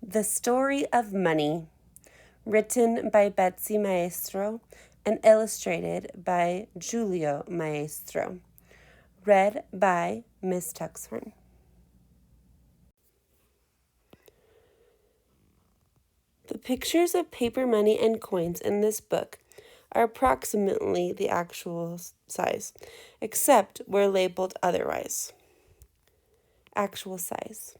The Story of Money, written by Betsy Maestro and illustrated by Julio Maestro. Read by Miss Tuxhorn. The pictures of paper money and coins in this book are approximately the actual size, except where labeled otherwise. Actual size.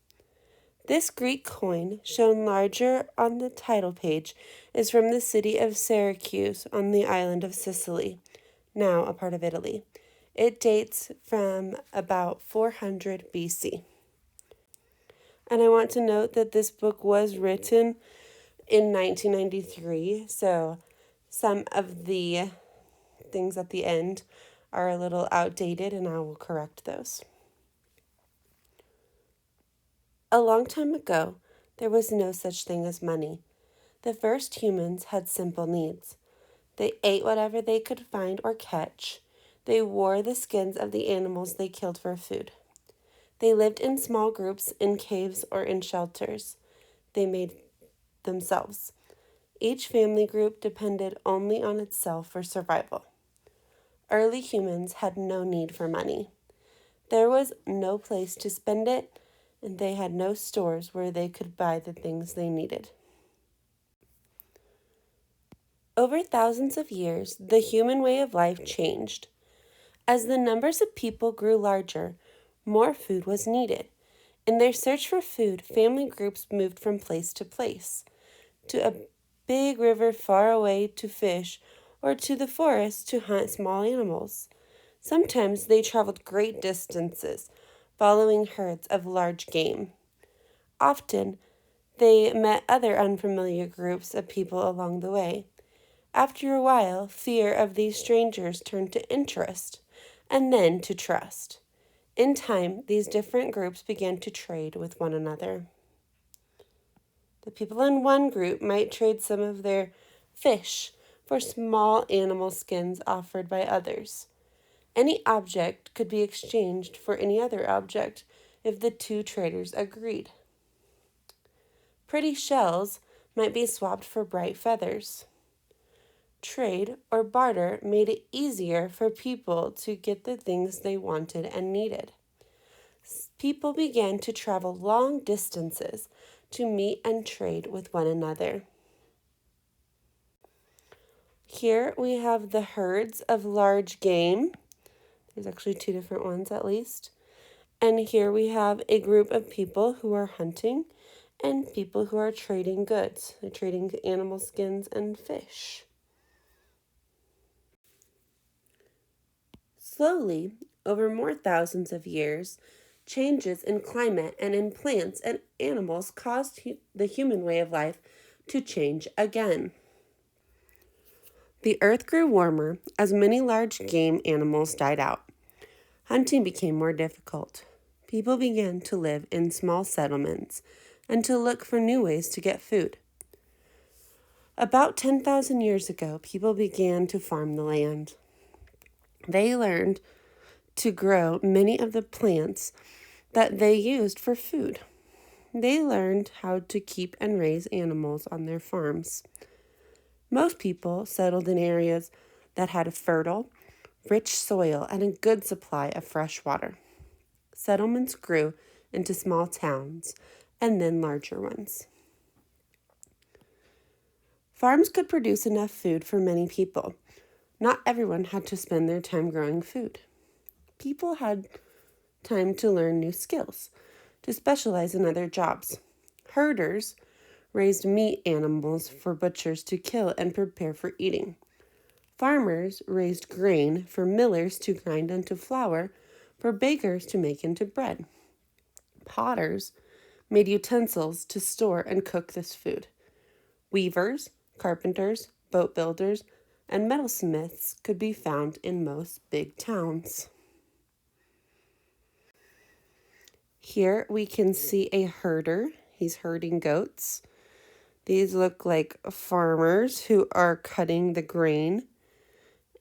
This Greek coin, shown larger on the title page, is from the city of Syracuse on the island of Sicily, now a part of Italy. It dates from about 400 BC. And I want to note that this book was written in 1993, so some of the things at the end are a little outdated, and I will correct those. A long time ago, there was no such thing as money. The first humans had simple needs. They ate whatever they could find or catch. They wore the skins of the animals they killed for food. They lived in small groups in caves or in shelters they made themselves. Each family group depended only on itself for survival. Early humans had no need for money. There was no place to spend it, and they had no stores where they could buy the things they needed. Over thousands of years, the human way of life changed. As the numbers of people grew larger, more food was needed. In their search for food, family groups moved from place to place, to a big river far away to fish, or to the forest to hunt small animals. Sometimes they traveled great distances, following herds of large game. Often, they met other unfamiliar groups of people along the way. After a while, fear of these strangers turned to interest, and then to trust. In time, these different groups began to trade with one another. The people in one group might trade some of their fish for small animal skins offered by others. Any object could be exchanged for any other object if the two traders agreed. Pretty shells might be swapped for bright feathers. Trade or barter made it easier for people to get the things they wanted and needed. People began to travel long distances to meet and trade with one another. Here we have the herds of large game. There's actually two different ones at least. And here we have a group of people who are hunting and people who are trading goods. They're trading animal skins and fish. Slowly, over more thousands of years, changes in climate and in plants and animals caused the human way of life to change again. The earth grew warmer as many large game animals died out. Hunting became more difficult. People began to live in small settlements and to look for new ways to get food. About 10,000 years ago, people began to farm the land. They learned to grow many of the plants that they used for food. They learned how to keep and raise animals on their farms. Most people settled in areas that had a fertile, rich soil and a good supply of fresh water. Settlements grew into small towns and then larger ones. Farms could produce enough food for many people. Not everyone had to spend their time growing food. People had time to learn new skills, to specialize in other jobs. Herders raised meat animals for butchers to kill and prepare for eating. Farmers raised grain for millers to grind into flour, for bakers to make into bread. Potters made utensils to store and cook this food. Weavers, carpenters, boat builders, and metalsmiths could be found in most big towns. Here we can see a herder. He's herding goats. These look like farmers who are cutting the grain.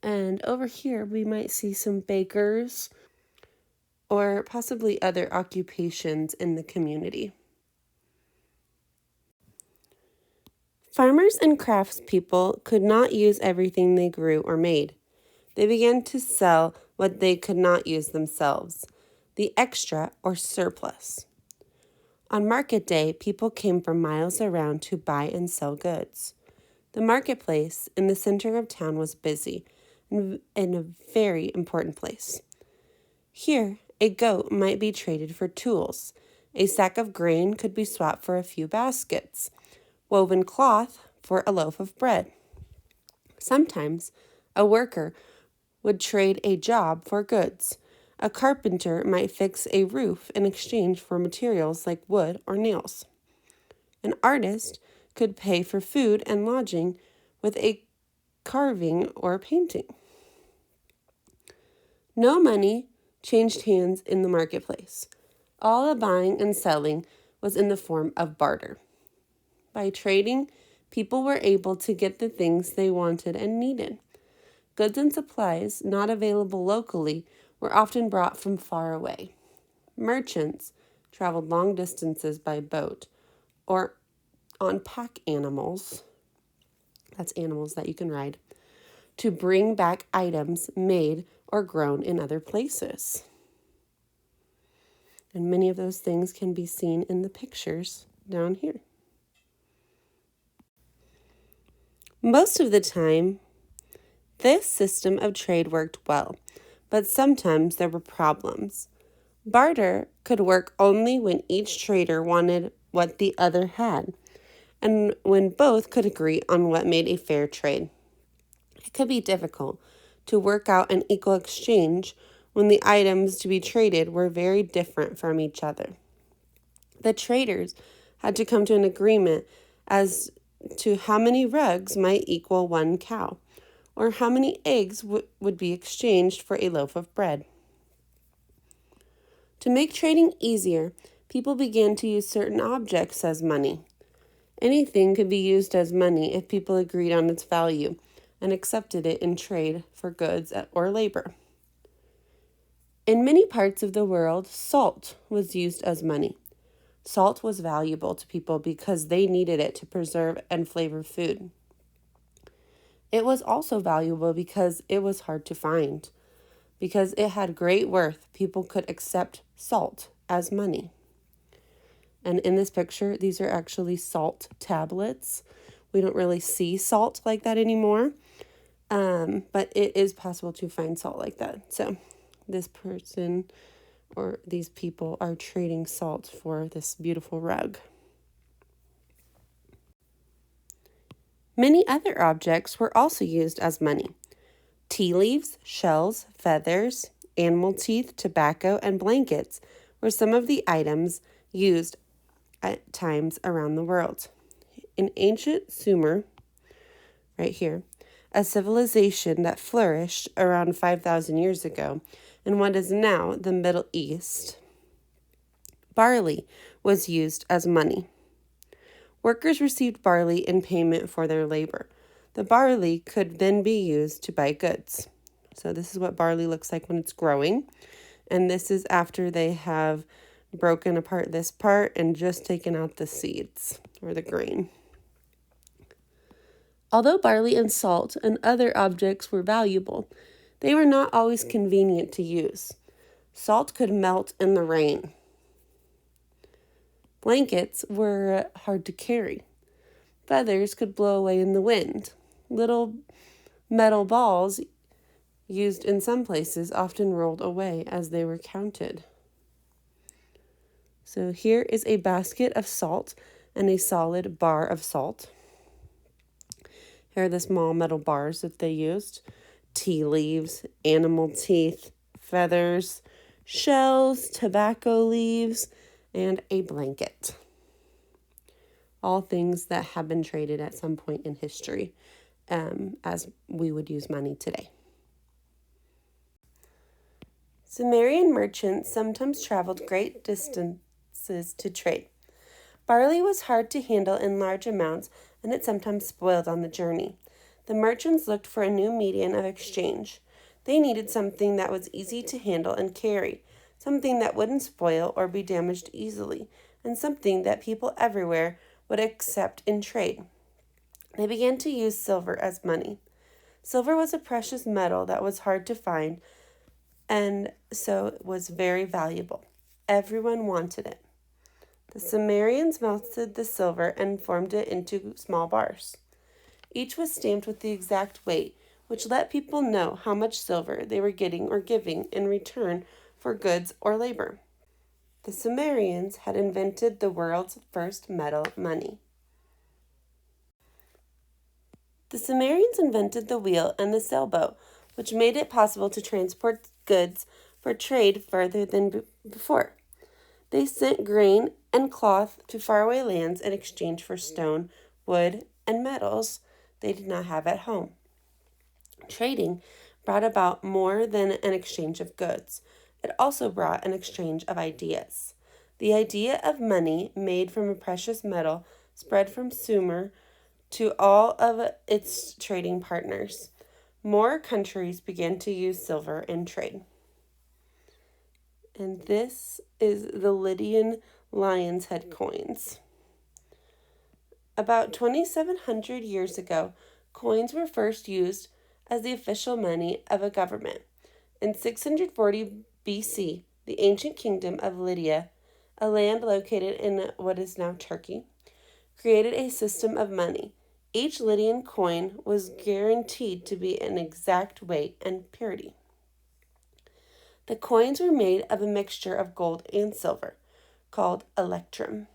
And over here we might see some bakers or possibly other occupations in the community. Farmers and craftspeople could not use everything they grew or made. They began to sell what they could not use themselves, the extra or surplus. On market day, people came from miles around to buy and sell goods. The marketplace in the center of town was busy and a very important place. Here, a goat might be traded for tools. A sack of grain could be swapped for a few baskets. Woven cloth for a loaf of bread. Sometimes a worker would trade a job for goods. A carpenter might fix a roof in exchange for materials like wood or nails. An artist could pay for food and lodging with a carving or painting. No money changed hands in the marketplace. All the buying and selling was in the form of barter. By trading, people were able to get the things they wanted and needed. Goods and supplies not available locally were often brought from far away. Merchants traveled long distances by boat or on pack animals, that's animals that you can ride, to bring back items made or grown in other places. And many of those things can be seen in the pictures down here. Most of the time, this system of trade worked well, but sometimes there were problems. Barter could work only when each trader wanted what the other had, and when both could agree on what made a fair trade. It could be difficult to work out an equal exchange when the items to be traded were very different from each other. The traders had to come to an agreement as to how many rugs might equal one cow, or how many eggs would be exchanged for a loaf of bread. To make trading easier, people began to use certain objects as money. Anything could be used as money if people agreed on its value and accepted it in trade for goods or labor. In many parts of the world, salt was used as money. Salt was valuable to people because they needed it to preserve and flavor food. It was also valuable because it was hard to find. Because it had great worth, people could accept salt as money. And in this picture, these are actually salt tablets. We don't really see salt like that anymore, but it is possible to find salt like that. So this person or these people are trading salt for this beautiful rug. Many other objects were also used as money. Tea leaves, shells, feathers, animal teeth, tobacco, and blankets were some of the items used at times around the world. In ancient Sumer, right here, a civilization that flourished around 5,000 years ago in what is now the Middle East, barley was used as money. Workers received barley in payment for their labor. The barley could then be used to buy goods. So this is what barley looks like when it's growing. And this is after they have broken apart this part and just taken out the seeds or the grain. Although barley and salt and other objects were valuable, they were not always convenient to use. Salt could melt in the rain. Blankets were hard to carry. Feathers could blow away in the wind. Little metal balls used in some places often rolled away as they were counted. So here is a basket of salt and a solid bar of salt. Here are the small metal bars that they used. Tea leaves, animal teeth, feathers, shells, tobacco leaves, and a blanket. All things that have been traded at some point in history, as we would use money today. Sumerian merchants sometimes traveled great distances to trade. Barley was hard to handle in large amounts, and it sometimes spoiled on the journey. The merchants looked for a new medium of exchange. They needed something that was easy to handle and carry, something that wouldn't spoil or be damaged easily, and something that people everywhere would accept in trade. They began to use silver as money. Silver was a precious metal that was hard to find, and so it was very valuable. Everyone wanted it. The Sumerians melted the silver and formed it into small bars. Each was stamped with the exact weight, which let people know how much silver they were getting or giving in return for goods or labor. The Sumerians had invented the world's first metal money. The Sumerians invented the wheel and the sailboat, which made it possible to transport goods for trade further than before. They sent grain and cloth to faraway lands in exchange for stone, wood, and metals they did not have at home. Trading brought about more than an exchange of goods. It also brought an exchange of ideas. The idea of money made from a precious metal spread from Sumer to all of its trading partners. More countries began to use silver in trade. And this is the Lydian lion's head coins. About 2,700 years ago, coins were first used as the official money of a government. In 640 BC, the ancient kingdom of Lydia, a land located in what is now Turkey, created a system of money. Each Lydian coin was guaranteed to be an exact weight and purity. The coins were made of a mixture of gold and silver, called electrum.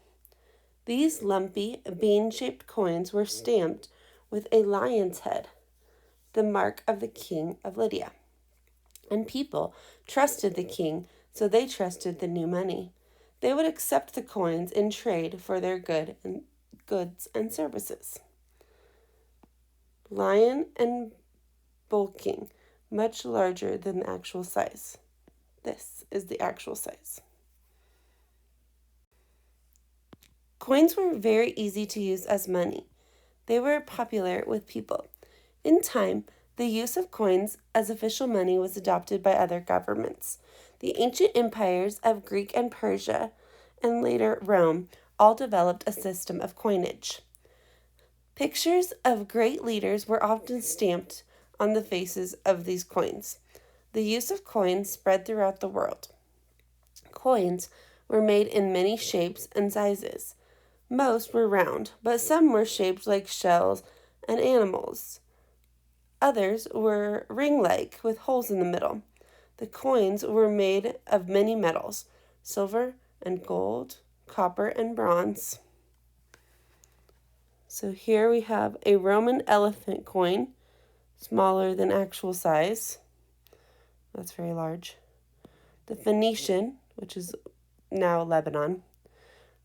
These lumpy, bean-shaped coins were stamped with a lion's head, the mark of the king of Lydia. And people trusted the king, so they trusted the new money. They would accept the coins in trade for their goods and services. Lion and bulking, much larger than the actual size. This is the actual size. Coins were very easy to use as money. They were popular with people. In time, the use of coins as official money was adopted by other governments. The ancient empires of Greek and Persia, and later Rome, all developed a system of coinage. Pictures of great leaders were often stamped on the faces of these coins. The use of coins spread throughout the world. Coins were made in many shapes and sizes. Most were round, but some were shaped like shells and animals. Others were ring-like with holes in the middle. The coins were made of many metals, silver and gold, copper and bronze. So here we have a Roman elephant coin, smaller than actual size. That's very large. The Phoenician, which is now Lebanon,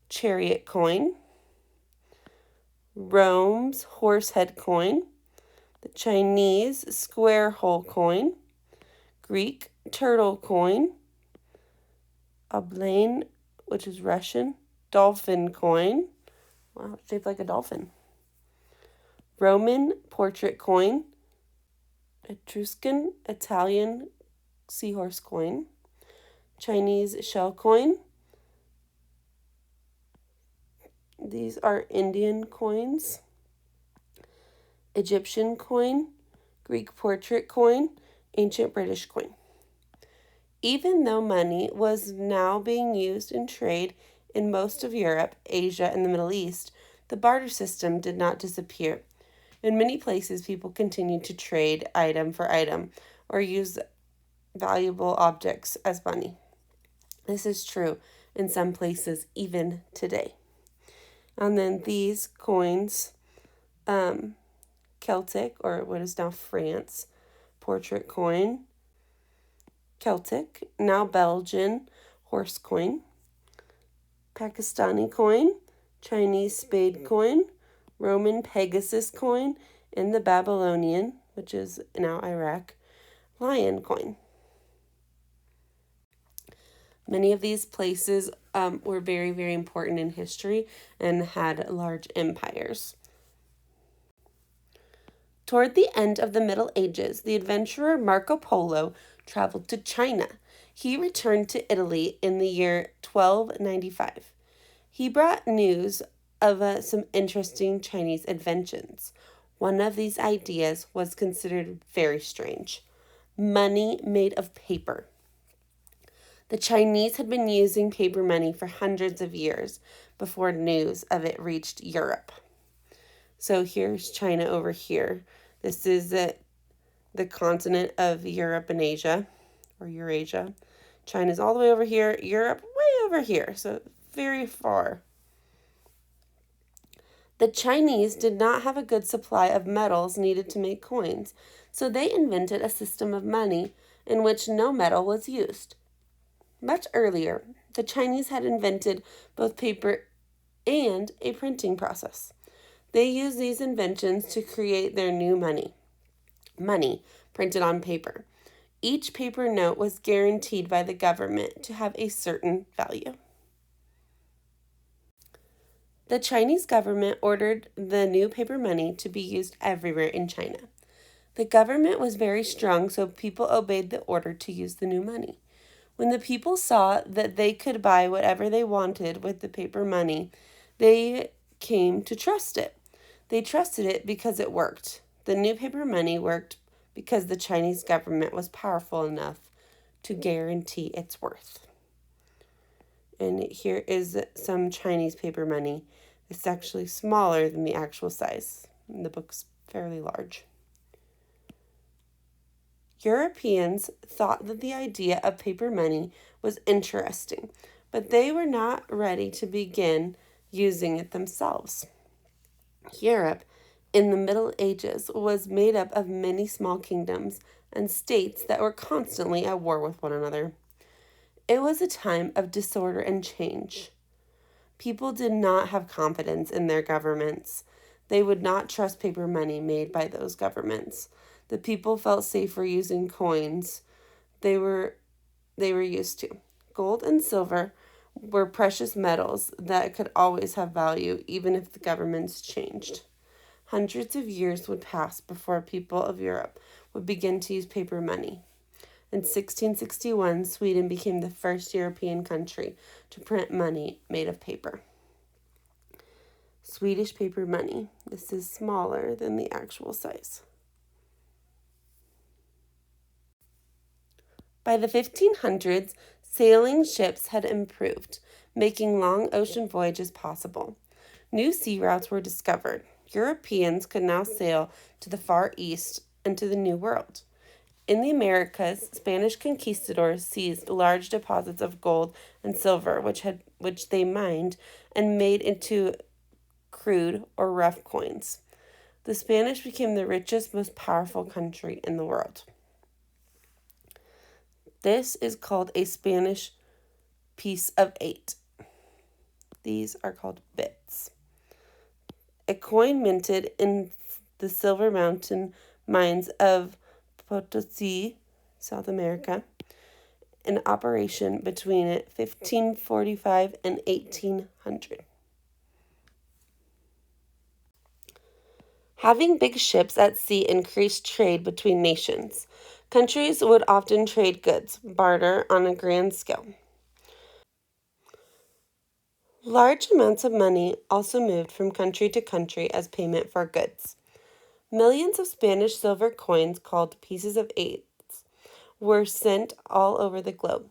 chariot coin. Rome's horse head coin. The Chinese square hole coin. Greek turtle coin. Oblane, which is Russian, dolphin coin. Wow, it's shaped like a dolphin. Roman portrait coin. Etruscan Italian seahorse coin. Chinese shell coin. These are Indian coins. Egyptian coin, Greek portrait coin, ancient British coin. Even though money was now being used in trade in most of Europe, Asia, and the Middle East, the barter system did not disappear. In many places, people continued to trade item for item or use valuable objects as money. This is true in some places even today. And then these coins, Celtic, or what is now France, portrait coin. Celtic, now Belgian, horse coin. Pakistani coin, Chinese spade coin, Roman Pegasus coin, and the Babylonian, which is now Iraq, lion coin. Many of these places were very, very important in history and had large empires. Toward the end of the Middle Ages, the adventurer Marco Polo traveled to China. He returned to Italy in the year 1295. He brought news of some interesting Chinese inventions. One of these ideas was considered very strange: money made of paper. The Chinese had been using paper money for hundreds of years before news of it reached Europe. So here's China over here. This is the continent of Europe and Asia, or Eurasia. China's all the way over here, Europe way over here, so very far. The Chinese did not have a good supply of metals needed to make coins, so they invented a system of money in which no metal was used. Much earlier, the Chinese had invented both paper and a printing process. They used these inventions to create their new money printed on paper. Each paper note was guaranteed by the government to have a certain value. The Chinese government ordered the new paper money to be used everywhere in China. The government was very strong, so people obeyed the order to use the new money. When the people saw that they could buy whatever they wanted with the paper money, they came to trust it. They trusted it because it worked. The new paper money worked because the Chinese government was powerful enough to guarantee its worth. And here is some Chinese paper money. It's actually smaller than the actual size. The book's fairly large. Europeans thought that the idea of paper money was interesting, but they were not ready to begin using it themselves. Europe in the Middle Ages was made up of many small kingdoms and states that were constantly at war with one another. It was a time of disorder and change. People did not have confidence in their governments. They would not trust paper money made by those governments. The people felt safer using coins they were used to. Gold and silver were precious metals that could always have value even if the governments changed. Hundreds of years would pass before people of Europe would begin to use paper money. In 1661, Sweden became the first European country to print money made of paper. Swedish paper money. This is smaller than the actual size. By the 1500s, sailing ships had improved, making long ocean voyages possible. New sea routes were discovered. Europeans could now sail to the Far East and to the New World. In the Americas, Spanish conquistadors seized large deposits of gold and silver, which they mined and made into crude or rough coins. The Spanish became the richest, most powerful country in the world. This is called a Spanish piece of 8. These are called bits. A coin minted in the Silver Mountain mines of Potosi, South America, in operation between 1545 and 1800. Having big ships at sea increased trade between nations. Countries would often trade goods, barter on a grand scale. Large amounts of money also moved from country to country as payment for goods. Millions of Spanish silver coins, called pieces of 8s, were sent all over the globe.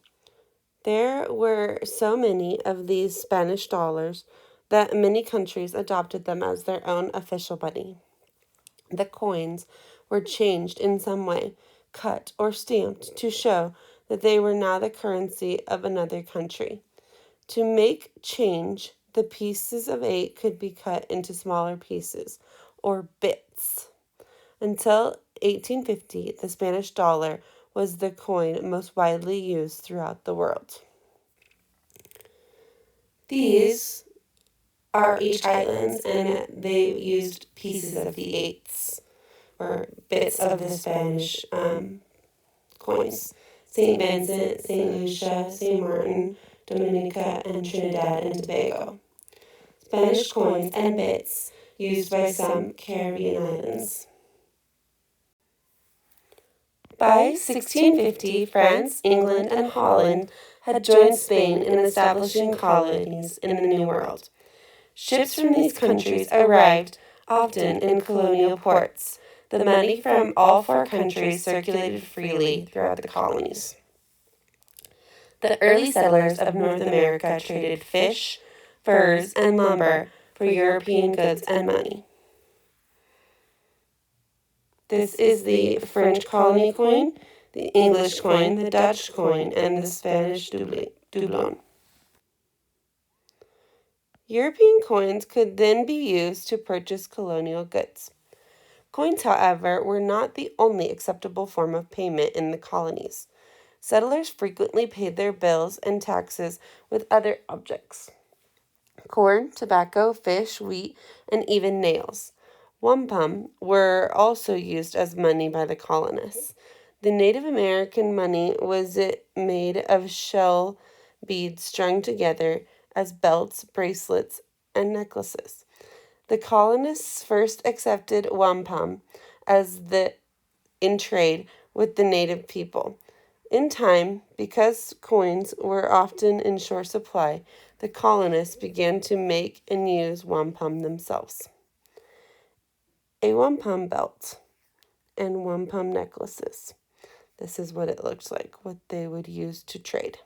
There were so many of these Spanish dollars that many countries adopted them as their own official money. The coins were changed in some way, cut or stamped to show that they were now the currency of another country. To make change, the pieces of 8 could be cut into smaller pieces, or bits. Until 1850, the Spanish dollar was the coin most widely used throughout the world. These are H islands, and they used pieces of the 8s, or bits of the Spanish coins. St. Vincent, St. Lucia, St. Martin, Dominica, and Trinidad and Tobago. Spanish coins and bits used by some Caribbean islands. By 1650, France, England, and Holland had joined Spain in establishing colonies in the New World. Ships from these countries arrived often in colonial ports. The money from all four countries circulated freely throughout the colonies. The early settlers of North America traded fish, furs, and lumber for European goods and money. This is the French colony coin, the English coin, the Dutch coin, and the Spanish doubloon. European coins could then be used to purchase colonial goods. Coins, however, were not the only acceptable form of payment in the colonies. Settlers frequently paid their bills and taxes with other objects: corn, tobacco, fish, wheat, and even nails. Wampum were also used as money by the colonists. The Native American money was made of shell beads strung together as belts, bracelets, and necklaces. The colonists first accepted wampum in trade with the native people. In time, because coins were often in short supply, the colonists began to make and use wampum themselves. A wampum belt and wampum necklaces. This is what it looks like, what they would use to trade.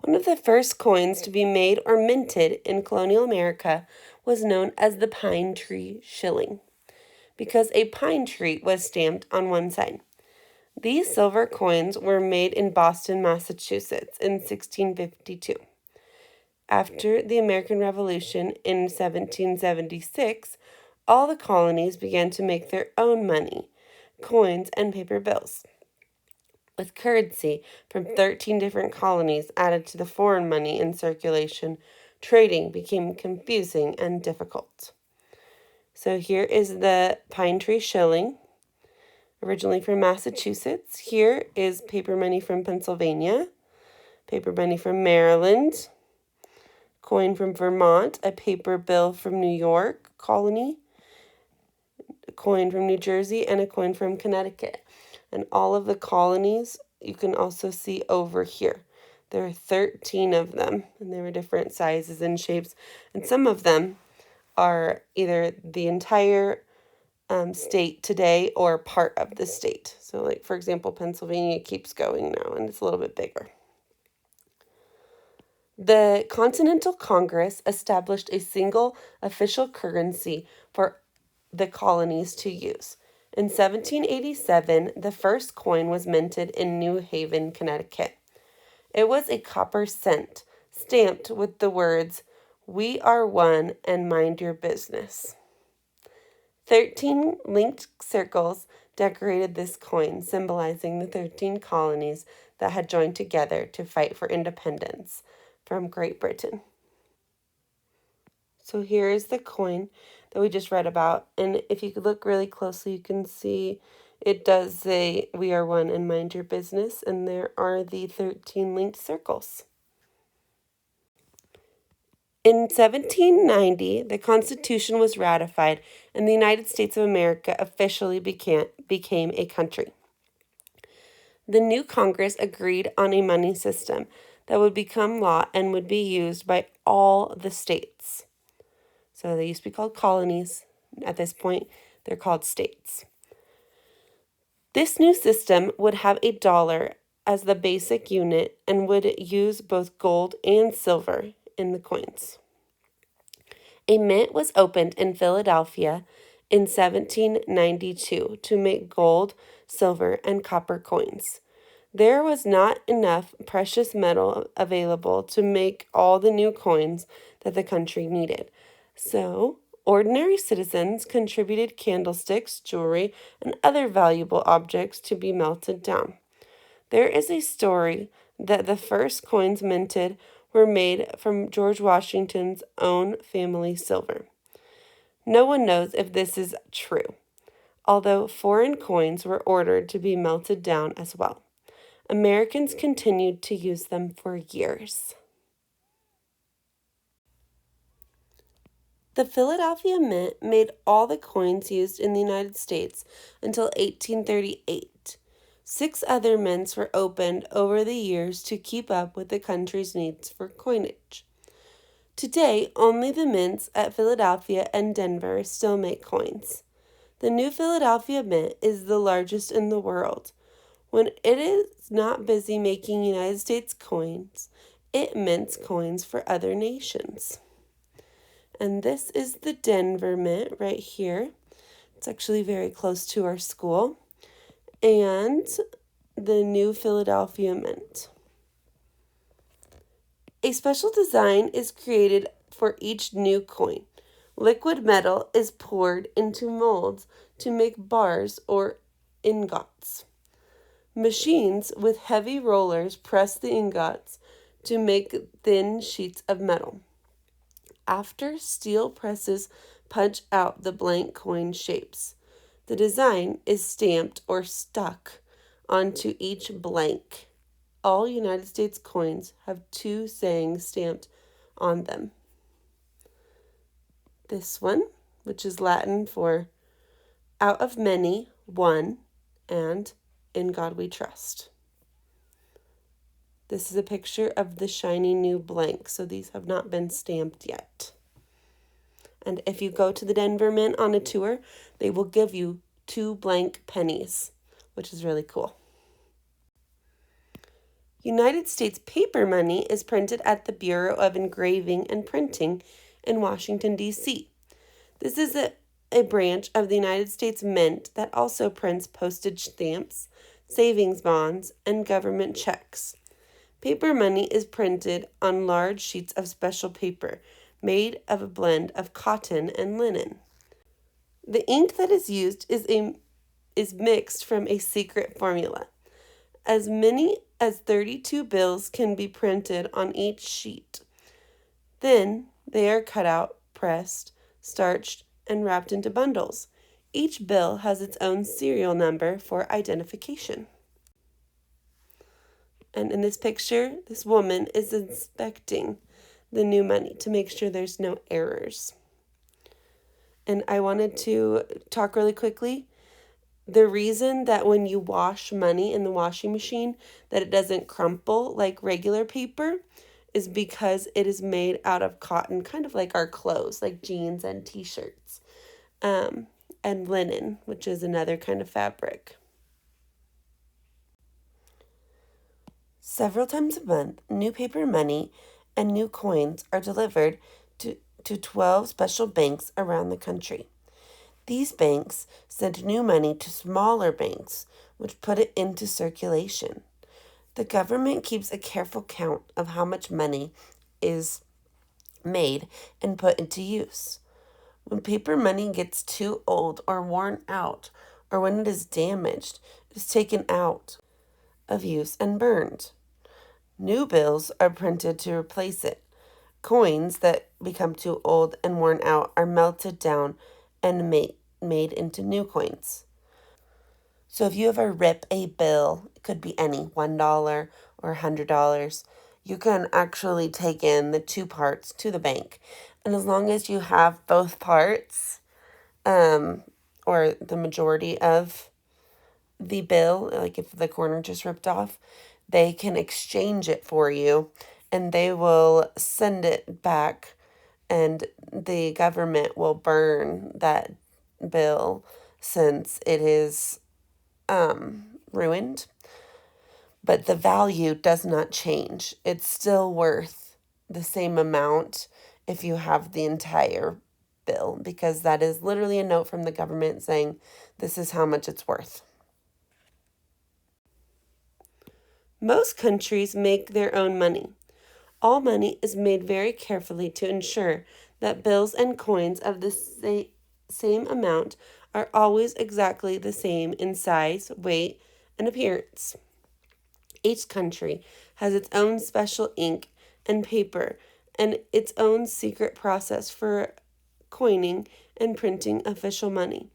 One of the first coins to be made or minted in colonial America was known as the pine tree shilling, because a pine tree was stamped on one side. These silver coins were made in Boston, Massachusetts in 1652. After the American Revolution in 1776, all the colonies began to make their own money, coins, and paper bills. With currency from 13 different colonies added to the foreign money in circulation, trading became confusing and difficult. So here is the pine tree shilling, originally from Massachusetts. Here is paper money from Pennsylvania, paper money from Maryland, coin from Vermont, a paper bill from New York colony, a coin from New Jersey, and a coin from Connecticut. And all of the colonies you can also see over here. There are 13 of them, and they were different sizes and shapes. And some of them are either the entire state today or part of the state. So, like, for example, Pennsylvania keeps going now, and it's a little bit bigger. The Continental Congress established a single official currency for the colonies to use. In 1787, the first coin was minted in New Haven, Connecticut. It was a copper cent, stamped with the words, "We are one and mind your business." 13 linked circles decorated this coin, symbolizing the 13 colonies that had joined together to fight for independence from Great Britain. So here is the coin that we just read about. And if you could look really closely, you can see it does say, "We are one and mind your business." And there are the 13 linked circles. In 1790, the Constitution was ratified and the United States of America officially became a country. The new Congress agreed on a money system that would become law and would be used by all the states. So they used to be called colonies. At this point, they're called states. This new system would have a dollar as the basic unit and would use both gold and silver in the coins. A mint was opened in Philadelphia in 1792 to make gold, silver, and copper coins. There was not enough precious metal available to make all the new coins that the country needed. So, ordinary citizens contributed candlesticks, jewelry, and other valuable objects to be melted down. There is a story that the first coins minted were made from George Washington's own family silver. No one knows if this is true, although foreign coins were ordered to be melted down as well. Americans continued to use them for years. The Philadelphia Mint made all the coins used in the United States until 1838. 6 other mints were opened over the years to keep up with the country's needs for coinage. Today, only the mints at Philadelphia and Denver still make coins. The New Philadelphia Mint is the largest in the world. When it is not busy making United States coins, it mints coins for other nations. And this is the Denver Mint right here. It's actually very close to our school. And the New Philadelphia Mint. A special design is created for each new coin. Liquid metal is poured into molds to make bars or ingots. Machines with heavy rollers press the ingots to make thin sheets of metal. After steel presses punch out the blank coin shapes, the design is stamped or stuck onto each blank. All United States coins have 2 sayings stamped on them. This one, which is Latin for out of many, one, and in God we trust. This is a picture of the shiny new blank, so these have not been stamped yet. And if you go to the Denver Mint on a tour, they will give you 2 blank pennies, which is really cool. United States paper money is printed at the Bureau of Engraving and Printing in Washington, D.C. This is a branch of the United States Mint that also prints postage stamps, savings bonds, and government checks. Paper money is printed on large sheets of special paper made of a blend of cotton and linen. The ink that is used is mixed from a secret formula. As many as 32 bills can be printed on each sheet. Then they are cut out, pressed, starched, and wrapped into bundles. Each bill has its own serial number for identification. And in this picture, this woman is inspecting the new money to make sure there's no errors. And I wanted to talk really quickly. The reason that when you wash money in the washing machine that it doesn't crumple like regular paper is because it is made out of cotton, kind of like our clothes, like jeans and t-shirts, and linen, which is another kind of fabric. Several times a month, new paper money and new coins are delivered to 12 special banks around the country. These banks send new money to smaller banks, which put it into circulation. The government keeps a careful count of how much money is made and put into use. When paper money gets too old or worn out, or when it is damaged, it is taken out of use and burned. New bills are printed to replace it. Coins that become too old and worn out are melted down and made into new coins. So if you ever rip a bill, it could be any, $1 or $100, you can actually take in the 2 parts to the bank. And as long as you have both parts, or the majority of the bill, like if the corner just ripped off, they can exchange it for you and they will send it back and the government will burn that bill since it is ruined. But the value does not change. It's still worth the same amount if you have the entire bill, because that is literally a note from the government saying this is how much it's worth. Most countries make their own money. All money is made very carefully to ensure that bills and coins of the same amount are always exactly the same in size, weight, and appearance. Each country has its own special ink and paper and its own secret process for coining and printing official money.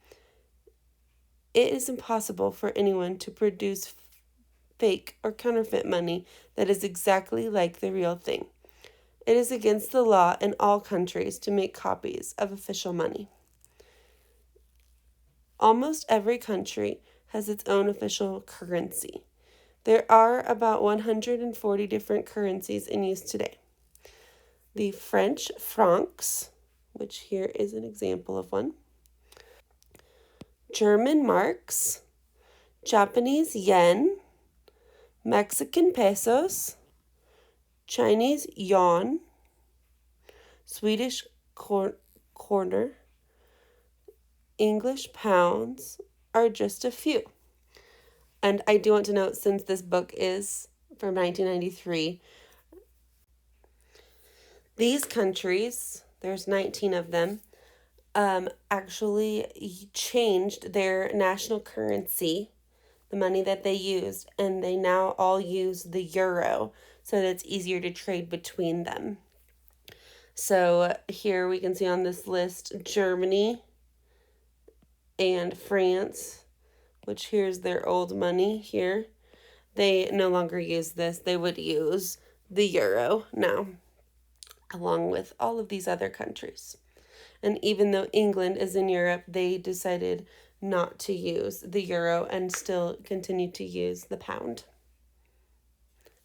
It is impossible for anyone to produce fake or counterfeit money that is exactly like the real thing. It is against the law in all countries to make copies of official money. Almost every country has its own official currency. There are about 140 different currencies in use today. The French francs, which here is an example of one, German marks, Japanese yen, Mexican pesos, Chinese yuan, Swedish kroner, English pounds are just a few. And I do want to note, since this book is from 1993, these countries, there's 19 of them, actually changed their national currency, the money that they used, and they now all use the euro so that it's easier to trade between them. So here we can see on this list Germany and France, which here's their old money here. They no longer use this. They would use the euro now, along with all of these other countries. And even though England is in Europe, they decided not to use the euro and still continue to use the pound.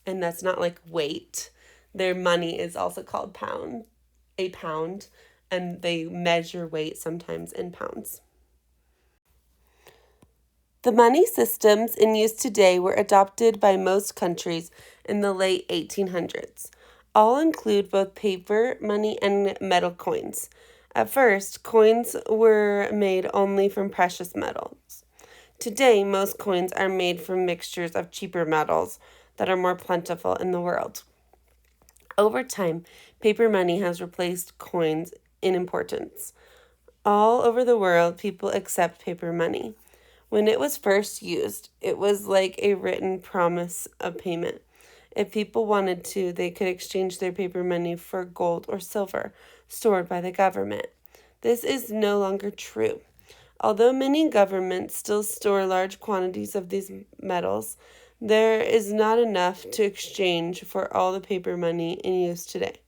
And that's not like weight. Their money is also called a pound, and they measure weight sometimes in pounds. The money systems in use today were adopted by most countries in the late 1800s. All include both paper money and metal coins. At first, coins were made only from precious metals. Today, most coins are made from mixtures of cheaper metals that are more plentiful in the world. Over time, paper money has replaced coins in importance. All over the world, people accept paper money. When it was first used, it was like a written promise of payment. If people wanted to, they could exchange their paper money for gold or silver stored by the government. This is no longer true. Although many governments still store large quantities of these metals, there is not enough to exchange for all the paper money in use today.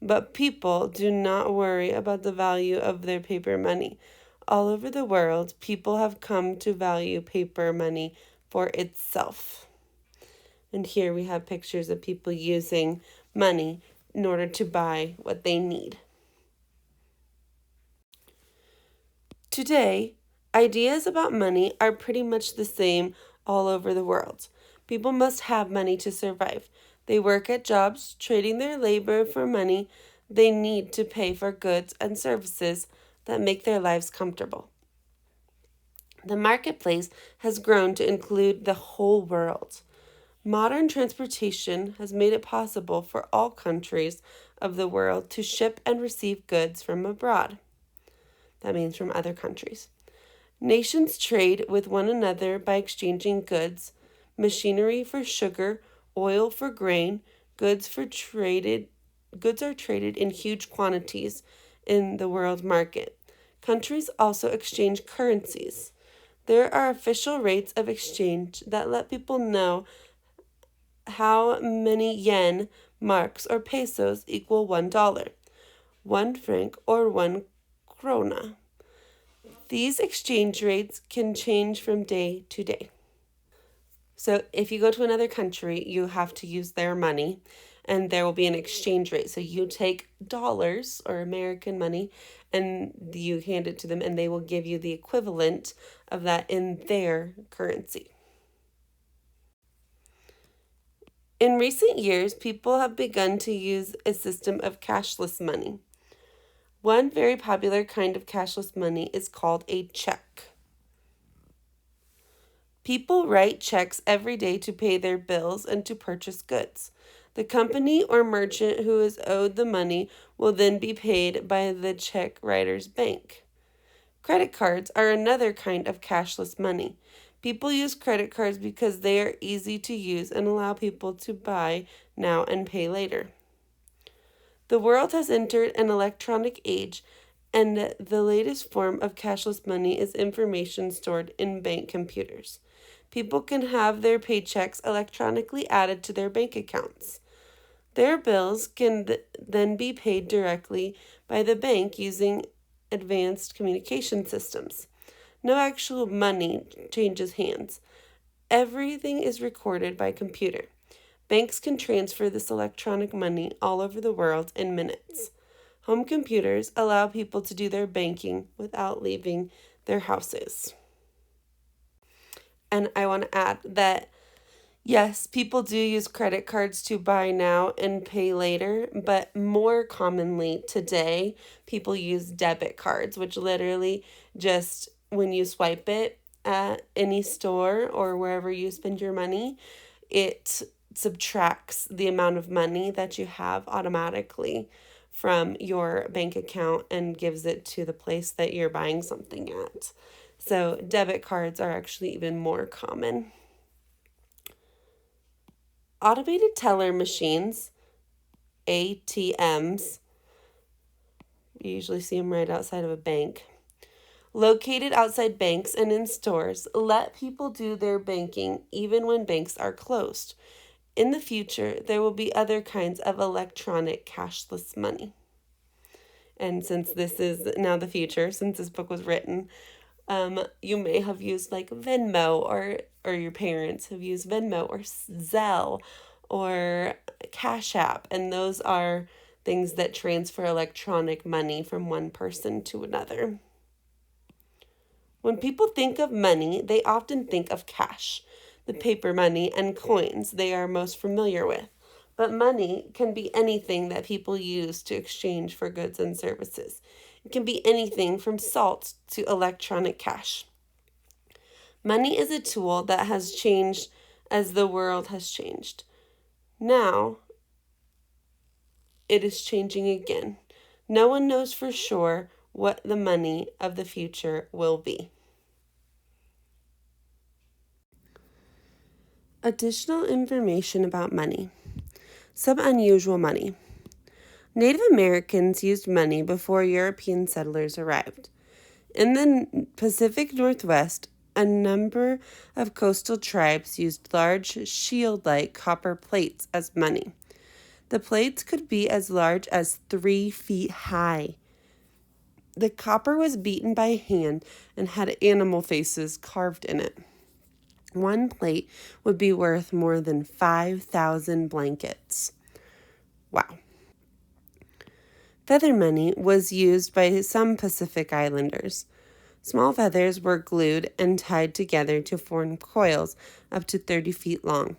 But people do not worry about the value of their paper money. All over the world, people have come to value paper money for itself. And here we have pictures of people using money in order to buy what they need. Today, ideas about money are pretty much the same all over the world. People must have money to survive. They work at jobs, trading their labor for money they need to pay for goods and services that make their lives comfortable. The marketplace has grown to include the whole world. Modern transportation has made it possible for all countries of the world to ship and receive goods from abroad. That means from other countries. Nations trade with one another by exchanging goods, machinery for sugar, oil for grain, goods are traded in huge quantities in the world market. Countries also exchange currencies. There are official rates of exchange that let people know how many yen, marks, or pesos equal $1, 1 franc, or 1 krona. These exchange rates can change from day to day. So if you go to another country, you have to use their money, and there will be an exchange rate. So you take dollars or American money and you hand it to them, and they will give you the equivalent of that in their currency. In recent years, people have begun to use a system of cashless money. One very popular kind of cashless money is called a check. People write checks every day to pay their bills and to purchase goods. The company or merchant who is owed the money will then be paid by the check writer's bank. Credit cards are another kind of cashless money. People use credit cards because they are easy to use and allow people to buy now and pay later. The world has entered an electronic age, and the latest form of cashless money is information stored in bank computers. People can have their paychecks electronically added to their bank accounts. Their bills can then be paid directly by the bank using advanced communication systems. No actual money changes hands. Everything is recorded by computer. Banks can transfer this electronic money all over the world in minutes. Home computers allow people to do their banking without leaving their houses. And I want to add that yes, people do use credit cards to buy now and pay later, but more commonly today, people use debit cards, which literally just when you swipe it at any store or wherever you spend your money, it subtracts the amount of money that you have automatically from your bank account and gives it to the place that you're buying something at. So, debit cards are actually even more common. Automated teller machines, ATMs, you usually see them right outside of a bank, located outside banks and in stores, let people do their banking even when banks are closed. In the future, there will be other kinds of electronic cashless money. And since this is now the future, since this book was written, you may have used like Venmo or your parents have used Venmo or Zelle or Cash App, and those are things that transfer electronic money from one person to another. When people think of money, they often think of cash, the paper money and coins they are most familiar with. But money can be anything that people use to exchange for goods and services. It can be anything from salt to electronic cash. Money is a tool that has changed as the world has changed. Now, it is changing again. No one knows for sure what the money of the future will be. Additional information about money. Some unusual money. Native Americans used money before European settlers arrived. In the Pacific Northwest, a number of coastal tribes used large shield-like copper plates as money. The plates could be as large as 3 feet high. The copper was beaten by hand and had animal faces carved in it. One plate would be worth more than 5,000 blankets. Wow. Feather money was used by some Pacific Islanders. Small feathers were glued and tied together to form coils up to 30 feet long.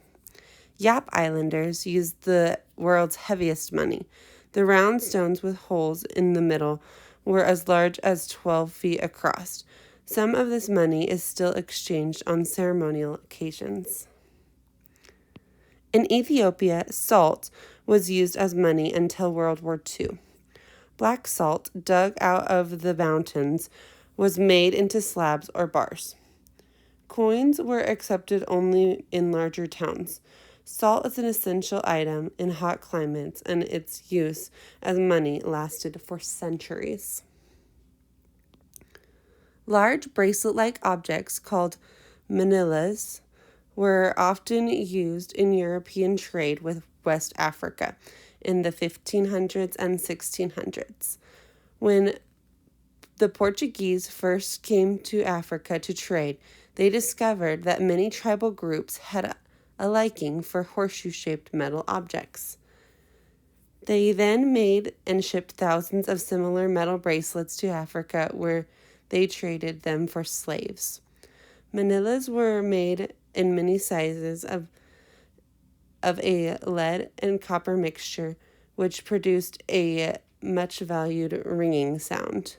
Yap Islanders used the world's heaviest money. The round stones with holes in the middle were as large as 12 feet across. Some of this money is still exchanged on ceremonial occasions. In Ethiopia, salt was used as money until World War II. Black salt, dug out of the mountains, was made into slabs or bars. Coins were accepted only in larger towns. Salt is an essential item in hot climates, and its use as money lasted for centuries. Large bracelet-like objects called manillas were often used in European trade with West Africa in the 1500s and 1600s. When the Portuguese first came to Africa to trade, they discovered that many tribal groups had a liking for horseshoe-shaped metal objects. They then made and shipped thousands of similar metal bracelets to Africa, where they traded them for slaves. Manillas were made in many sizes of a lead and copper mixture, which produced a much valued ringing sound.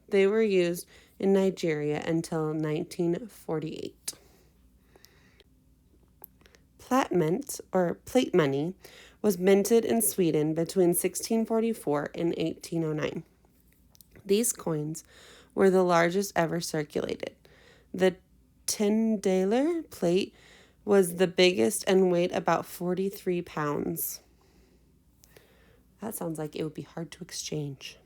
They were used in Nigeria until 1948. Platment, or plate money, was minted in Sweden between 1644 and 1809. These coins were the largest ever circulated. The 10-daler plate was the biggest and weighed about 43 pounds. That sounds like it would be hard to exchange.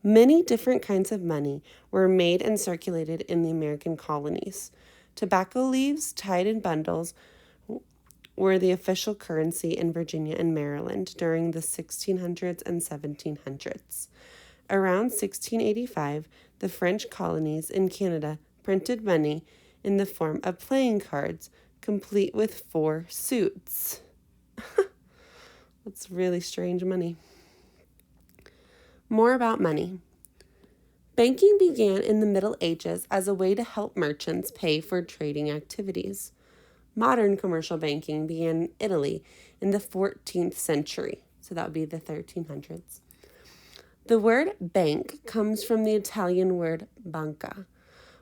Many different kinds of money were made and circulated in the American colonies. Tobacco leaves tied in bundles were the official currency in Virginia and Maryland during the 1600s and 1700s. Around 1685, the French colonies in Canada printed money in the form of playing cards, complete with 4 suits. That's really strange money. More about money. Banking began in the Middle Ages as a way to help merchants pay for trading activities. Modern commercial banking began in Italy in the 14th century, so that would be the 1300s. The word bank comes from the Italian word banca,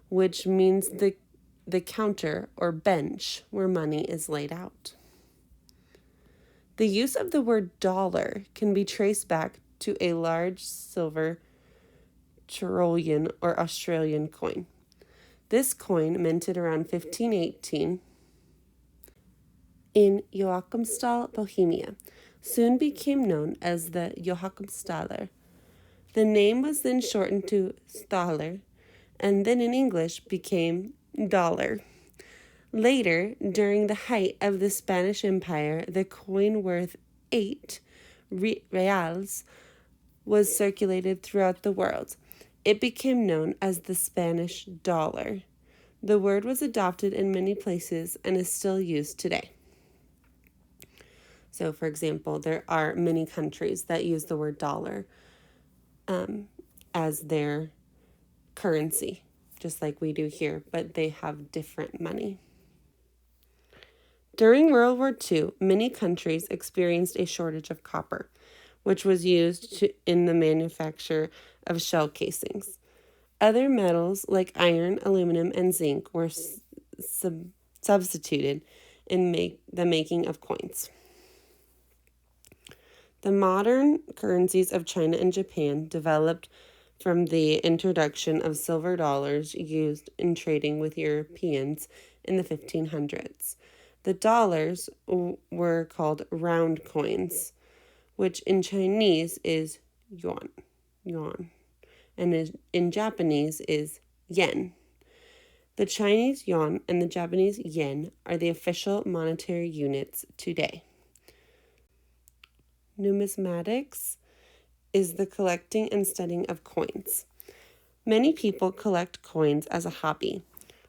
which means the counter or bench where money is laid out. The use of the word dollar can be traced back to a large silver Tyrolean or Australian coin. This coin, minted around 1518 in Joachimsthal, Bohemia, soon became known as the Joachimsthaler. The name was then shortened to Stahler, and then in English became dollar. Later, during the height of the Spanish Empire, the coin worth 8 reals was circulated throughout the world. It became known as the Spanish dollar. The word was adopted in many places and is still used today. So, for example, there are many countries that use the word dollar as their currency, just like we do here, but they have different money. During World War II, many countries experienced a shortage of copper, which was used in the manufacture of shell casings. Other metals like iron, aluminum, and zinc were substituted in the making of coins. The modern currencies of China and Japan developed from the introduction of silver dollars used in trading with Europeans in the 1500s. The dollars were called round coins, which in Chinese is yuan, and in Japanese is yen. The Chinese yuan and the Japanese yen are the official monetary units today. Numismatics is the collecting and studying of coins. Many people collect coins as a hobby,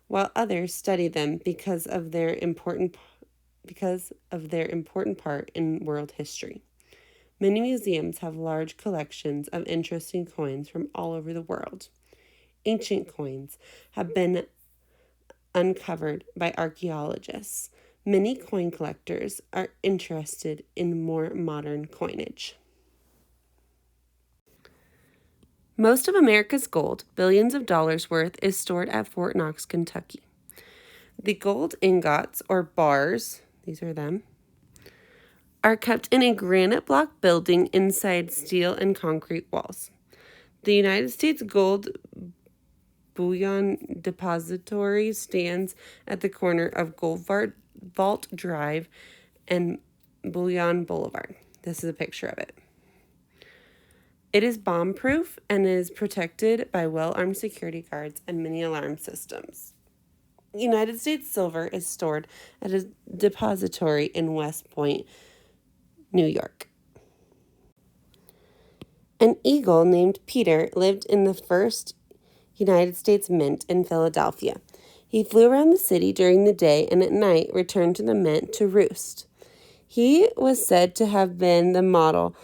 while others study them because of their important part in world history. Many museums have large collections of interesting coins from all over the world. Ancient coins have been uncovered by archaeologists. Many coin collectors are interested in more modern coinage. Most of America's gold, billions of dollars worth, is stored at Fort Knox, Kentucky. The gold ingots, or bars, these are them, are kept in a granite block building inside steel and concrete walls. The United States Gold Bullion Depository stands at the corner of Gold Vault Drive and Bullion Boulevard. This is a picture of it. It is bomb-proof and is protected by well-armed security guards and many alarm systems. United States silver is stored at a depository in West Point, New York. An eagle named Peter lived in the first United States Mint in Philadelphia. He flew around the city during the day and at night returned to the mint to roost. He was said to have been the model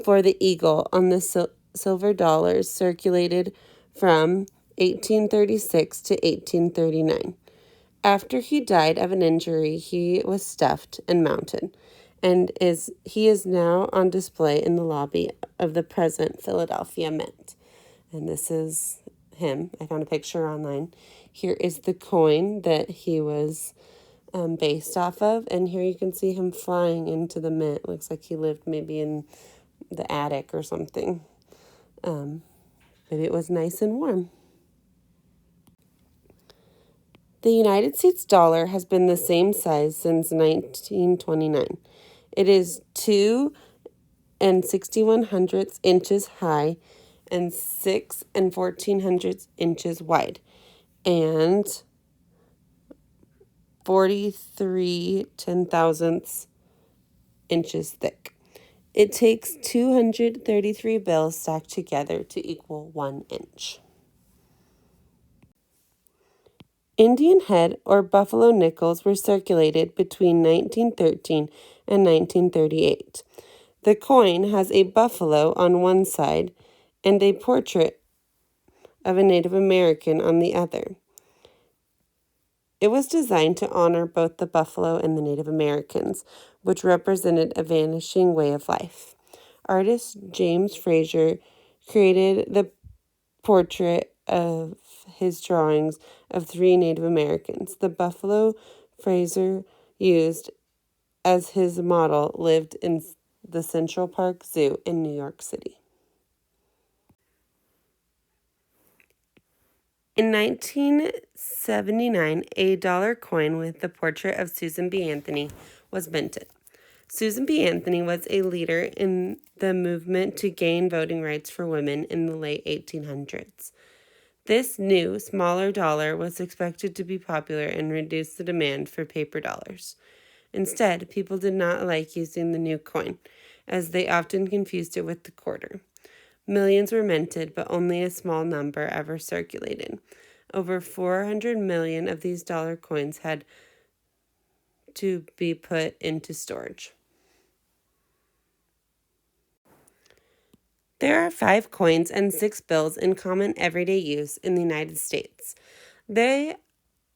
for the eagle on the silver dollars circulated from 1836 to 1839. After he died of an injury, he was stuffed and mounted, and he is now on display in the lobby of the present Philadelphia Mint. And this is him. I found a picture online. Here is the coin that he was based off of, and here you can see him flying into the mint. Looks like he lived maybe in the attic or something. Maybe it was nice and warm. The United States dollar has been the same size since 1929. It is 2 61/100 inches high and 6 1400 inches wide, and 43 10,000 inches thick. It takes 233 bills stacked together to equal 1 inch. Indian head or buffalo nickels were circulated between 1913 and 1938. The coin has a buffalo on one side and a portrait of a Native American on the other. It was designed to honor both the buffalo and the Native Americans, which represented a vanishing way of life. Artist James Fraser created the portrait of his drawings of 3 Native Americans. The buffalo Fraser used as his model lived in the Central Park Zoo in New York City. In 1979, a dollar coin with the portrait of Susan B. Anthony was minted. Susan B. Anthony was a leader in the movement to gain voting rights for women in the late 1800s. This new, smaller dollar was expected to be popular and reduce the demand for paper dollars. Instead, people did not like using the new coin, as they often confused it with the quarter. Millions were minted, but only a small number ever circulated. Over 400 million of these dollar coins had to be put into storage. There are 5 coins and 6 bills in common everyday use in the United States. They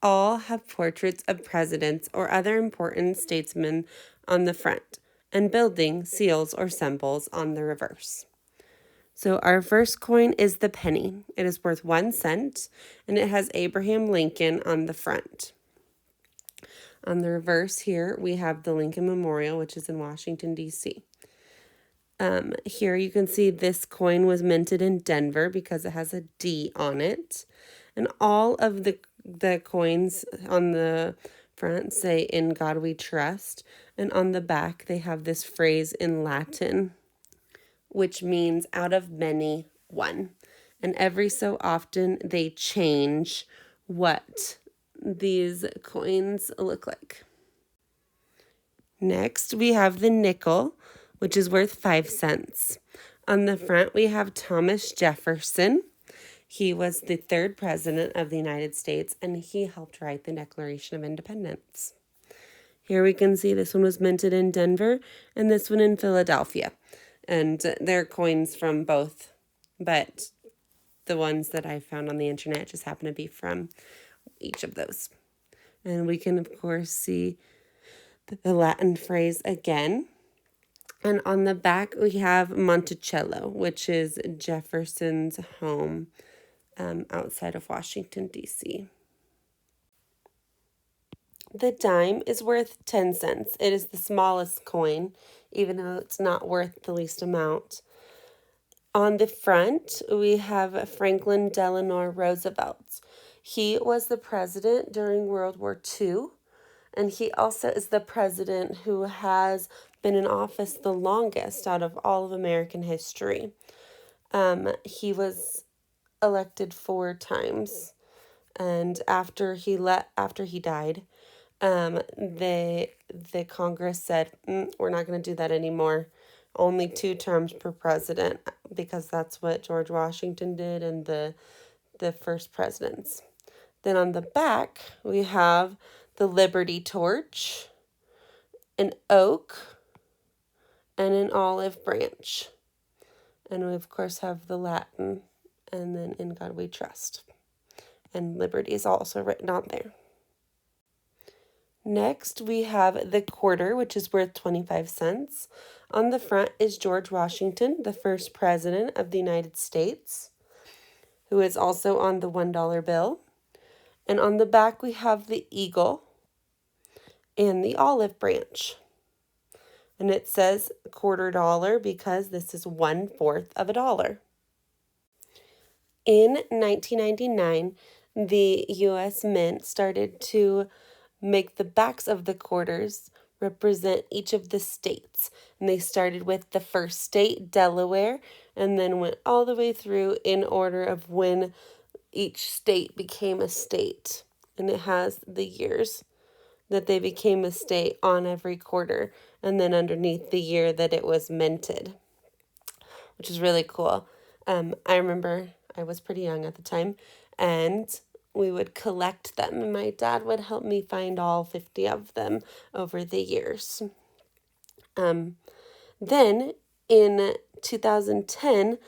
all have portraits of presidents or other important statesmen on the front, and building, seals, or symbols on the reverse. So our first coin is the penny. It is worth 1 cent, and it has Abraham Lincoln on the front. On the reverse here, we have the Lincoln Memorial, which is in Washington, D.C. Here you can see this coin was minted in Denver because it has a D on it. And all of the coins on the front say, "In God we trust." And on the back, they have this phrase in Latin, which means out of many, one. And every so often, they change what these coins look like. Next, we have the nickel, which is worth 5 cents. On the front, we have Thomas Jefferson. He was the 3rd president of the United States, and he helped write the Declaration of Independence. Here we can see this one was minted in Denver, and this one in Philadelphia. And they're coins from both, but the ones that I found on the internet just happen to be from each of those. And we can, of course, see the Latin phrase again. And on the back, we have Monticello, which is Jefferson's home outside of Washington, D.C. The dime is worth 10 cents. It is the smallest coin, even though it's not worth the least amount. On the front, we have Franklin Delano Roosevelt. He was the president during World War II, and he also is the president who has been in office the longest out of all of American history. He was elected 4 times, and after he died, the Congress said, we're not going to do that anymore. Only 2 terms per president, because that's what George Washington did and the first presidents. Then on the back, we have the Liberty Torch, an oak, and an olive branch. And we, of course, have the Latin, and then "In God We Trust." And liberty is also written on there. Next, we have the quarter, which is worth 25 cents. On the front is George Washington, the first president of the United States, who is also on the $1 bill. And on the back, we have the eagle and the olive branch. And it says $quarter because this is 1/4 of a dollar. In 1999, the U.S. Mint started to make the backs of the quarters represent each of the states. And they started with the first state, Delaware, and then went all the way through in order of when each state became a state. And it has the years that they became a state on every quarter, and then underneath the year that it was minted, which is really cool. I remember I was pretty young at the time, and we would collect them, and my dad would help me find all 50 of them over the years. Then in 2010,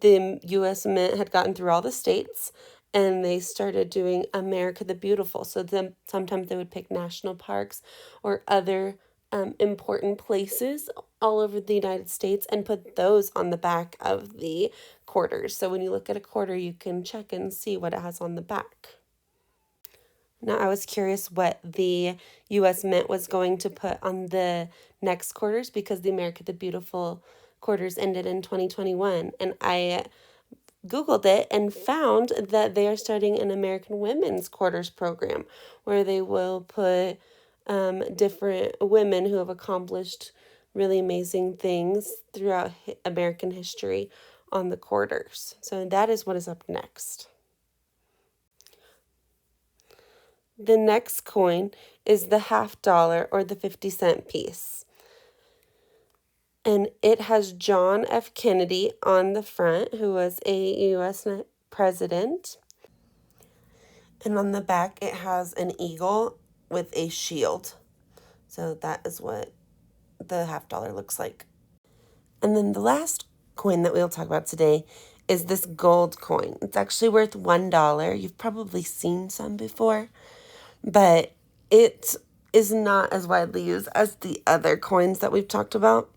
the U.S. Mint had gotten through all the states, and they started doing America the Beautiful. So then sometimes they would pick national parks or other important places all over the United States and put those on the back of the quarters. So when you look at a quarter, you can check and see what it has on the back. Now, I was curious what the U.S. Mint was going to put on the next quarters because the America the Beautiful quarters ended in 2021. And I Googled it and found that they are starting an American Women's Quarters program where they will put different women who have accomplished really amazing things throughout American history on the quarters. So that is what is up next. The next coin is the $50 or the 50-cent piece. And it has John F. Kennedy on the front, who was a U.S. president. And on the back, it has an eagle with a shield. So that is what the $50 looks like. And then the last coin that we'll talk about today is this gold coin. It's actually worth $1. You've probably seen some before, but it is not as widely used as the other coins that we've talked about.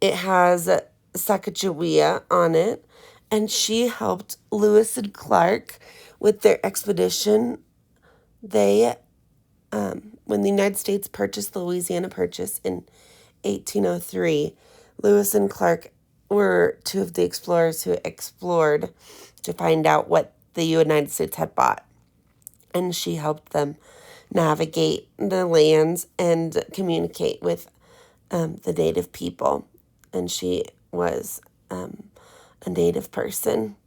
It has Sacagawea on it, and she helped Lewis and Clark with their expedition. They, when the United States purchased the Louisiana Purchase in 1803, Lewis and Clark were two of the explorers who explored to find out what the United States had bought. And she helped them navigate the lands and communicate with the native people. And she was a native person.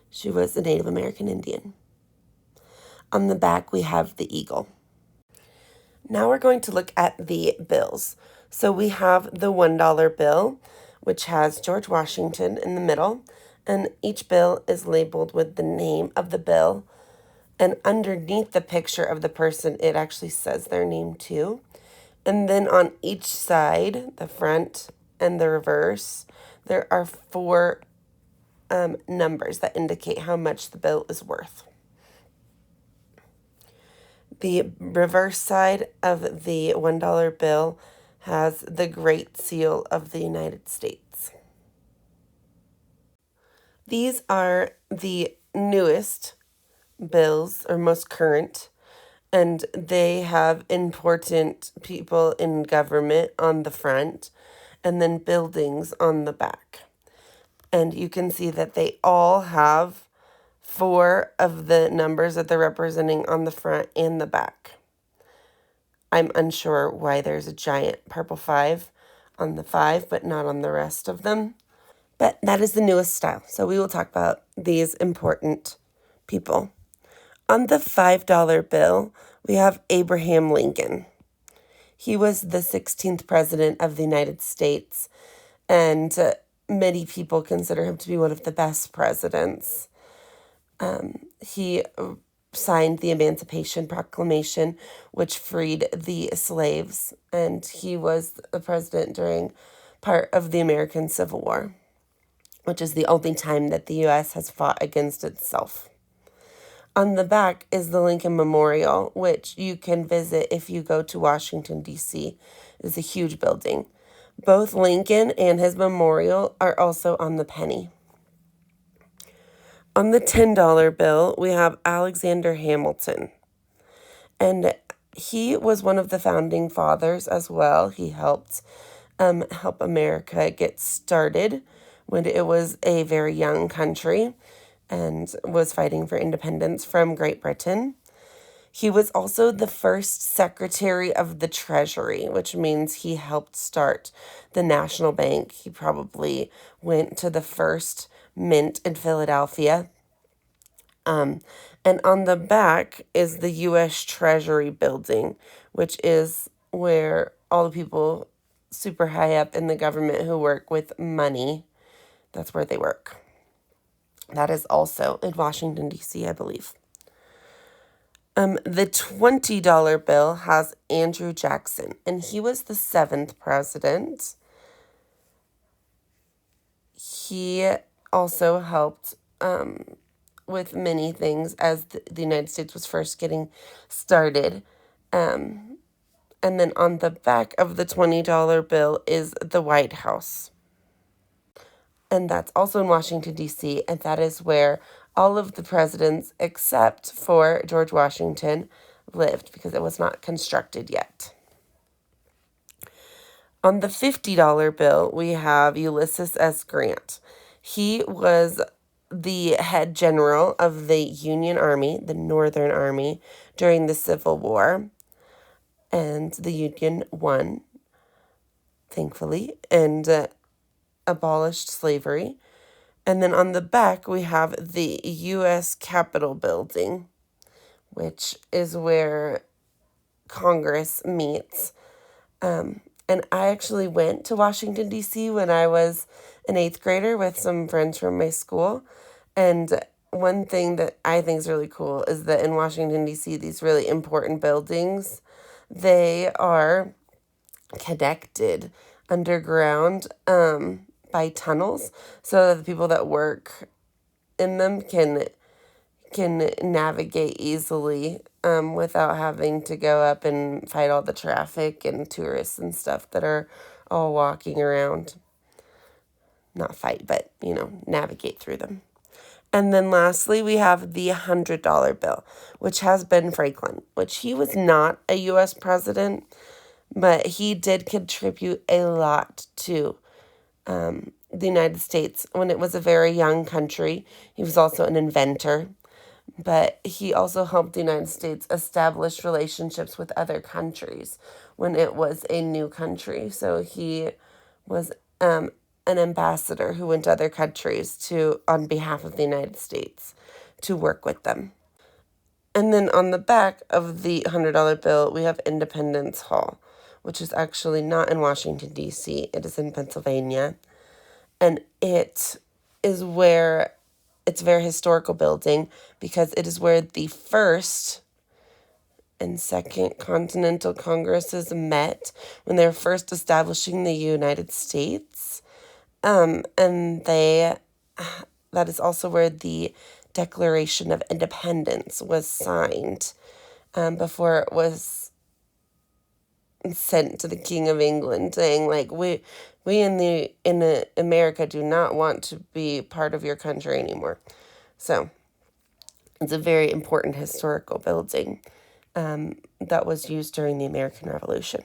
She was a Native American Indian. On the back, we have the eagle. Now we're going to look at the bills. So we have the $1 bill, which has George Washington in the middle, and each bill is labeled with the name of the bill. And underneath the picture of the person, it actually says their name too. And then on each side, the front and the reverse, there are 4 numbers that indicate how much the bill is worth. The reverse side of the $1 bill has the Great Seal of the United States. These are the newest bills, or most current, and they have important people in government on the front and then buildings on the back. And you can see that they all have 4 of the numbers that they're representing on the front and the back. I'm unsure why there's a giant purple 5 on the 5, but not on the rest of them. But that is the newest style. So we will talk about these important people. On the $5 bill, we have Abraham Lincoln. He was the 16th president of the United States, and many people consider him to be one of the best presidents. He signed the Emancipation Proclamation, which freed the slaves, and he was the president during part of the American Civil War, which is the only time that the U.S. has fought against itself. On the back is the Lincoln Memorial, which you can visit if you go to Washington, D.C. It's a huge building. Both Lincoln and his memorial are also on the penny. On the $10 bill, we have Alexander Hamilton. And he was one of the founding fathers as well. He helped help America get started when it was a very young country and was fighting for independence from Great Britain. He was also the first Secretary of the Treasury, which means he helped start the National Bank. He probably went to the first mint in Philadelphia. And on the back is the U.S. Treasury Building, which is where all the people super high up in the government who work with money, that's where they work. That is also in Washington, D.C., I believe. The $20 bill has Andrew Jackson, and he was the 7th president. He also helped with many things as the United States was first getting started. And then on the back of the $20 bill is the White House. And that's also in Washington, D.C., and that is where all of the presidents, except for George Washington, lived because it was not constructed yet. On the $50 bill, we have Ulysses S. Grant. He was the head general of the Union Army, the Northern Army, during the Civil War. And the Union won, thankfully, and abolished slavery. And then on the back, we have the U.S. Capitol building, which is where Congress meets. And I actually went to Washington, D.C. when I was an 8th grader with some friends from my school. And one thing that I think is really cool is that in Washington, D.C., these really important buildings, they are connected underground by tunnels so that the people that work in them can navigate easily without having to go up and fight all the traffic and tourists and stuff that are all walking around. Not fight, but, navigate through them. And then lastly, we have the $100 bill, which has Ben Franklin, which he was not a U.S. president, but he did contribute a lot to the United States when it was a very young country. He was also an inventor, but he also helped the United States establish relationships with other countries when it was a new country. So he was an ambassador who went to other countries on behalf of the United States to work with them. And then on the back of the $100 bill, we have Independence Hall, which is actually not in Washington, D.C. It is in Pennsylvania. And it is where it's a very historical building because it is where the First and Second Continental Congresses met when they were first establishing the United States. And that is also where the Declaration of Independence was signed before it was sent to the King of England, saying like we in America do not want to be part of your country anymore. So it's a very important historical building that was used during the American Revolution.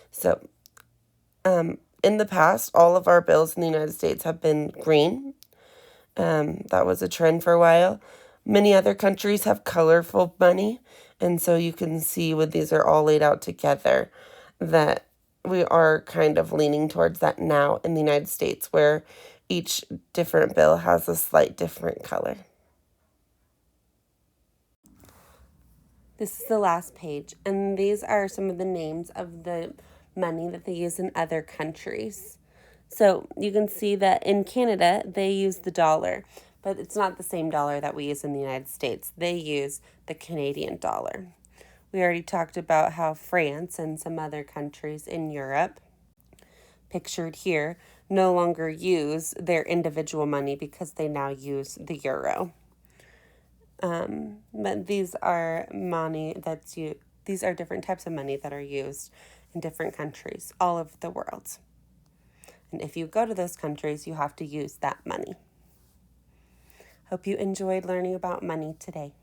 So in the past, all of our bills in the United States have been green. That was a trend for a while. Many other countries have colorful money. And so you can see when these are all laid out together that we are kind of leaning towards that now in the United States, where each different bill has a slight different color. This is the last page, and these are some of the names of the money that they use in other countries. So you can see that in Canada, they use the dollar, but it's not the same dollar that we use in the United States. They use the Canadian dollar. We already talked about how France and some other countries in Europe, pictured here, no longer use their individual money because they now use the euro. But these are money these are different types of money that are used in different countries all over the world. And if you go to those countries, you have to use that money. Hope you enjoyed learning about money today.